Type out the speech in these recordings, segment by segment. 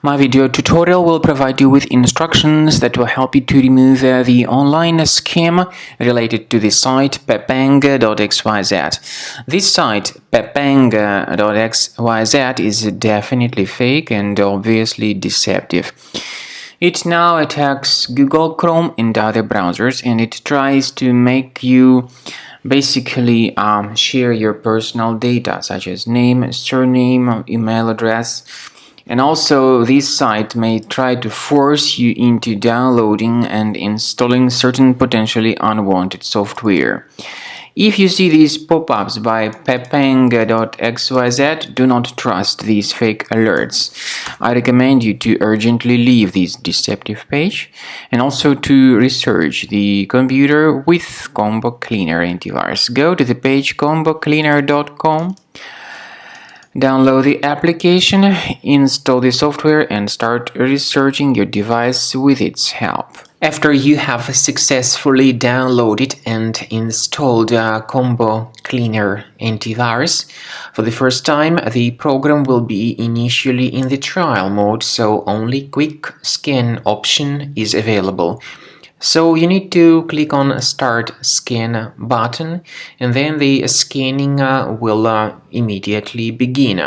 My video tutorial will provide you with instructions that will help you to remove the online scam related to the site Papeng.xyz. This site Papeng.xyz is definitely fake and obviously deceptive. It now attacks Google Chrome and other browsers, and it tries to make you basically share your personal data such as name, surname, email address. And also, this site may try to force you into downloading and installing certain potentially unwanted software. If you see these pop-ups by Papeng.xyz, do not trust these fake alerts. I recommend you to urgently leave this deceptive page and also to research the computer with Combo Cleaner antivirus. Go to the page combocleaner.com. Download the application, install the software, and start researching your device with its help. After you have successfully downloaded and installed Combo Cleaner antivirus, for the first time, the program will be initially in the trial mode, so only quick scan option is available. So you need to click on Start Scan button, and then the scanning will immediately begin.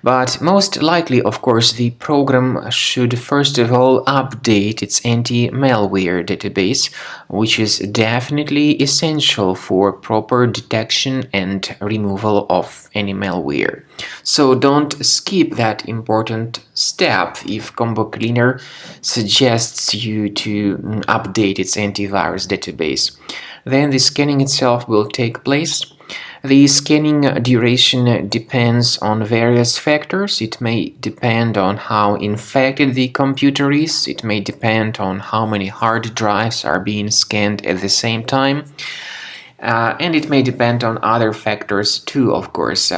But most likely, of course, the program should first of all update its anti-malware database, which is definitely essential for proper detection and removal of any malware. So don't skip that important step if Combo Cleaner suggests you to update its antivirus database. Then the scanning itself will take place. The scanning duration depends on various factors. It may depend on how infected the computer is. It may depend on how many hard drives are being scanned at the same time. And it may depend on other factors too, of course.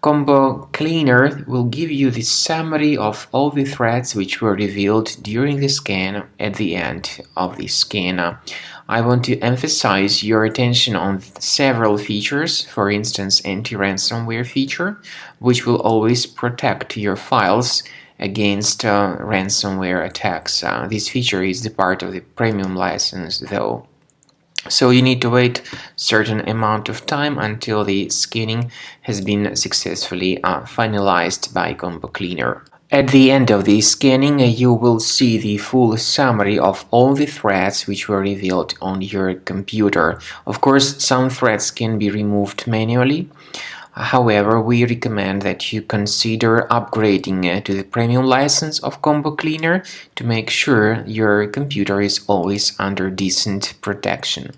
Combo Cleaner will give you the summary of all the threats which were revealed during the scan at the end of the scan. I want to emphasize your attention on several features, for instance, anti-ransomware feature, which will always protect your files against ransomware attacks. This feature is the part of the premium license, though. So you need to wait a certain amount of time until the scanning has been successfully finalized by Combo Cleaner. At the end of the scanning, you will see the full summary of all the threats which were revealed on your computer. Of course, some threats can be removed manually. However, we recommend that you consider upgrading to the premium license of Combo Cleaner to make sure your computer is always under decent protection.